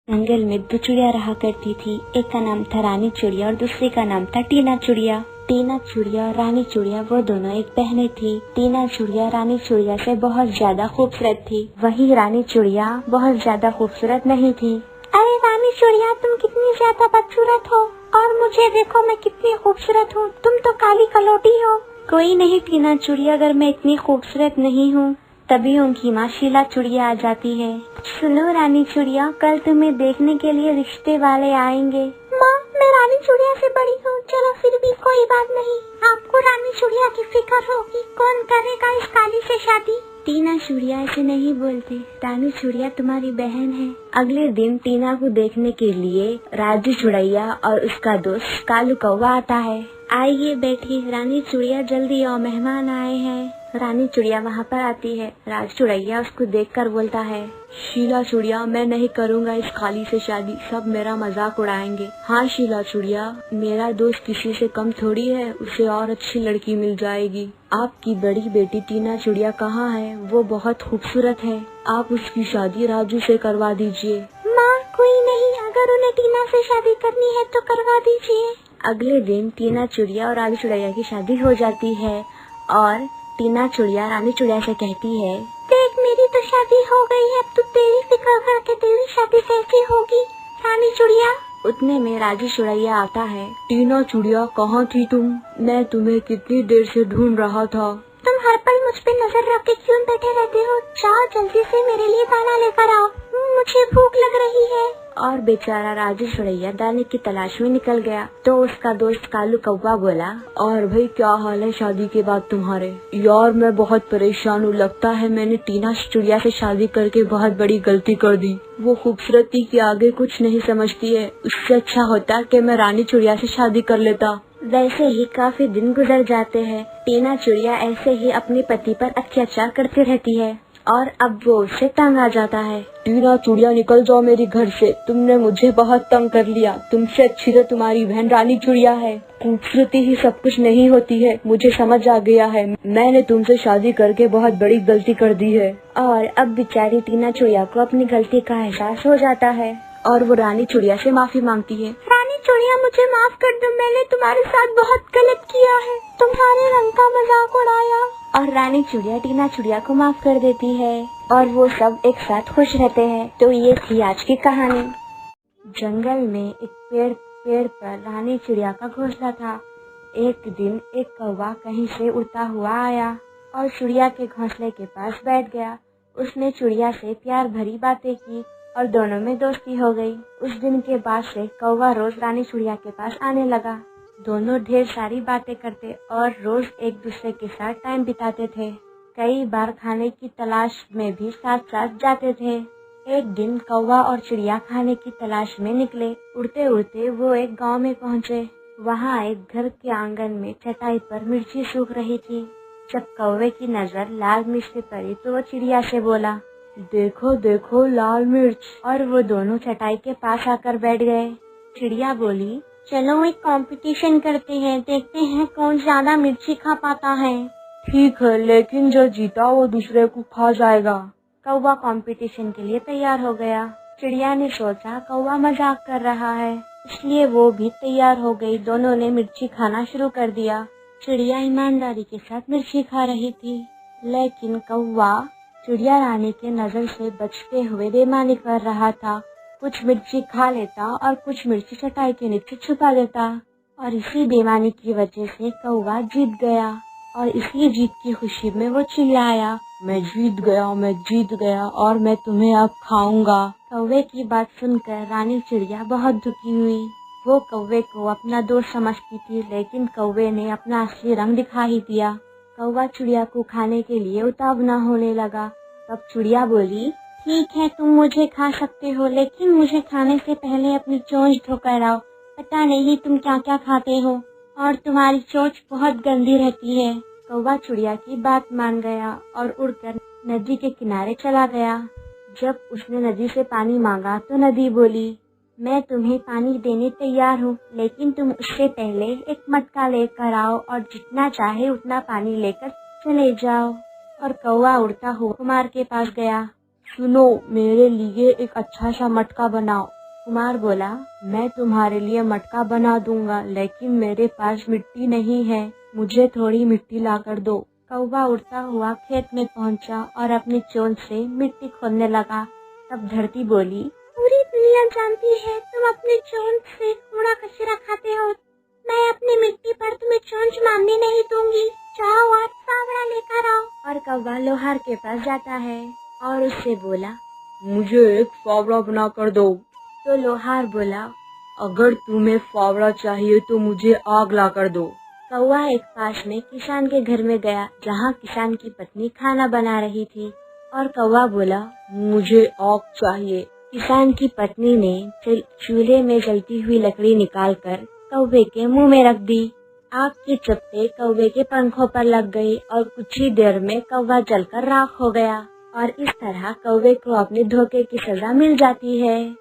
जंगल में दो चिड़िया रहा करती थी। एक का नाम था रानी चिड़िया और दूसरे का नाम था टीना चिड़िया। टीना चिड़िया और रानी चिड़िया वो दोनों एक बहनें थी। टीना चिड़िया रानी चिड़िया से बहुत ज्यादा खूबसूरत थी, वहीं रानी चिड़िया बहुत ज्यादा खूबसूरत नहीं थी। अरे रानी चिड़िया, तुम कितनी ज्यादा बदसूरत हो, और मुझे देखो मैं कितनी खूबसूरत हूँ, तुम तो काली कलौटी हो। कोई नहीं टीना चिड़िया, अगर मैं इतनी खूबसूरत नहीं हूँ तभी उनकी माँ शीला चिड़िया आ जाती है। सुनो रानी चिड़िया, कल तुम्हें देखने के लिए रिश्ते वाले आएंगे। माँ, मैं रानी चिड़िया से बड़ी हूँ, चलो फिर भी कोई बात नहीं। आपको रानी चिड़िया की फिक्र होगी, कौन करेगा इस काली से शादी। टीना चिड़िया ऐसे नहीं बोलती, रानी चिड़िया तुम्हारी बहन है। अगले दिन टीना को देखने के लिए राजू चिड़िया और उसका दोस्त कालू कौवा आता है। आइए बैठिए रानी चिड़िया, जल्दी आओ, मेहमान आए हैं। रानी चिड़िया वहाँ पर आती है। राजू चिड़िया उसको देखकर बोलता है, शीला चिड़िया, मैं नहीं करूँगा इस काली से शादी, सब मेरा मजाक उड़ाएंगे। हाँ शीला चिड़िया, मेरा दोस्त किसी से कम थोड़ी है, उसे और अच्छी लड़की मिल जाएगी। आपकी बड़ी बेटी टीना चिड़िया कहाँ है? वो बहुत खूबसूरत है, आप उसकी शादी राजू से करवा दीजिए। माँ, कोई नहीं, अगर उन्हें टीना से शादी करनी है तो करवा दीजिए। अगले दिन टीना चिड़िया और राजू चिड़िया की शादी हो जाती है और टीना चिड़िया रानी चिड़िया से कहती है, देख मेरी तो शादी हो गई है, अब तो तेरी फिक्र करके तेरी शादी कैसे होगी रानी चिड़िया। उतने में राजू चिड़िया आता है। टीना चिड़िया, कहाँ थी तुम? मैं तुम्हें कितनी देर से ढूंढ रहा था। तुम हर पल मुझ पे नजर रख के क्यों बैठे रहते हो? जाओ जल्दी से मेरे लिए दाना लेकर आओ, मुझे भूख लग रही है। और बेचारा राजू चिड़िया दाने की तलाश में निकल गया। तो उसका दोस्त कालू कौवा बोला, और भाई क्या हाल है शादी के बाद तुम्हारे? यार मैं बहुत परेशान हूँ, लगता है मैंने टीना चिड़िया से शादी करके बहुत बड़ी गलती कर दी। वो खूबसूरती के आगे कुछ नहीं समझती है, उससे अच्छा होता कि मैं रानी चिड़िया से शादी कर लेता। वैसे ही काफी दिन गुजर जाते हैं। टीना चिड़िया ऐसे ही अपने पति पर अत्याचार करती रहती है और अब वो उससे तंग आ जाता है। टीना चिड़िया, निकल जाओ मेरी घर से, तुमने मुझे बहुत तंग कर लिया, तुमसे अच्छी तो तुम्हारी बहन रानी चिड़िया है। खूबसूरती ही सब कुछ नहीं होती है, मुझे समझ आ गया है, मैंने तुमसे शादी करके बहुत बड़ी गलती कर दी है। और अब बेचारी टीना चिड़िया को अपनी गलती का एहसास हो जाता है और वो रानी चिड़िया से माफी मांगती है। रानी चिड़िया, मुझे माफ कर दो, मैंने तुम्हारे साथ बहुत गलत किया है, तुम्हारे रंग का मजाक उड़ाया। और रानी चिड़िया टीना चिड़िया को माफ कर देती है और वो सब एक साथ खुश रहते हैं। तो ये थी आज की कहानी। जंगल में एक पेड़ पर रानी चिड़िया का घोंसला था। एक दिन एक कौवा कहीं से उड़ता हुआ आया और चिड़िया के घोंसले के पास बैठ गया। उसने चिड़िया से प्यार भरी बातें की और दोनों में दोस्ती हो गई। उस दिन के बाद से कौवा रोज रानी चिड़िया के पास आने लगा। दोनों ढेर सारी बातें करते और रोज एक दूसरे के साथ टाइम बिताते थे। कई बार खाने की तलाश में भी साथ साथ जाते थे। एक दिन कौवा और चिड़िया खाने की तलाश में निकले। उड़ते उड़ते वो एक गांव में पहुंचे। वहां एक घर के आंगन में चटाई पर मिर्ची सूख रही थी। जब कौवे की नजर लाल मिर्च पे पड़ी तो वो चिड़िया से बोला, देखो देखो लाल मिर्च। और वो दोनों चटाई के पास आकर बैठ गए। चिड़िया बोली, चलो एक कंपटीशन करते हैं, देखते हैं कौन ज्यादा मिर्ची खा पाता है। ठीक है, लेकिन जो जीता वो दूसरे को खा जाएगा। कौवा कंपटीशन के लिए तैयार हो गया। चिड़िया ने सोचा कौवा मजाक कर रहा है, इसलिए वो भी तैयार हो गई। दोनों ने मिर्ची खाना शुरू कर दिया। चिड़िया ईमानदारी के साथ मिर्ची खा रही थी, लेकिन कौवा चिड़िया रानी के नजर से बचते हुए बेईमानी कर रहा था। कुछ मिर्ची खा लेता और कुछ मिर्ची चटाई के नीचे छुपा देता, और इसी बेईमानी की वजह से कौवा जीत गया। और इसी जीत की खुशी में वो चिल्लाया, मैं जीत गया और मैं तुम्हें अब खाऊंगा। कौवे की बात सुनकर रानी चिड़िया बहुत दुखी हुई। वो कौवे को अपना दोस्त समझती थी, लेकिन कौवे ने अपना असली रंग दिखा ही दिया। कौवा चिड़िया को खाने के लिए उतावला होने लगा। तब चिड़िया बोली, ठीक है तुम मुझे खा सकते हो, लेकिन मुझे खाने से पहले अपनी चोंच धोकर आओ। पता नहीं तुम क्या क्या खाते हो और तुम्हारी चोंच बहुत गंदी रहती है। कौवा चिड़िया की बात मान गया और उड़कर नदी के किनारे चला गया। जब उसने नदी से पानी मांगा तो नदी बोली, मैं तुम्हें पानी देने तैयार हूँ, लेकिन तुम उससे पहले एक मटका लेकर आओ और जितना चाहे उतना पानी लेकर चले जाओ। और कौवा उड़ता हुआ कुमार के पास गया। सुनो, मेरे लिए एक अच्छा सा मटका बनाओ। कुमार बोला, मैं तुम्हारे लिए मटका बना दूंगा, लेकिन मेरे पास मिट्टी नहीं है, मुझे थोड़ी मिट्टी ला कर दो। कौवा उड़ता हुआ खेत में पहुंचा और अपनी चोंच से मिट्टी खोदने लगा। तब धरती बोली, पूरी दुनिया जानती है तुम अपनी चोंच से कूड़ा कचरा खाते हो। मैं अपनी मिट्टी पर तुम्हें चोंच मारने नहीं दूंगी। जाओ और फावड़ा लेकर आओ। और कौवा लोहार के पास जाता है और उससे बोला, मुझे एक फावड़ा बना कर दो। तो लोहार बोला, अगर तुम्हें फावड़ा चाहिए तो मुझे आग ला कर दो। कौवा एक पास में किसान के घर में गया, जहाँ किसान की पत्नी खाना बना रही थी, और कौवा बोला, मुझे आग चाहिए। किसान की पत्नी ने चूल्हे में जलती हुई लकड़ी निकालकर कौवे के मुंह में रख दी। आग की चपेट कौवे के पंखों पर लग गई और कुछ ही देर में कौवा जलकर राख हो गया। और इस तरह कौवे को अपने धोखे की सजा मिल जाती है।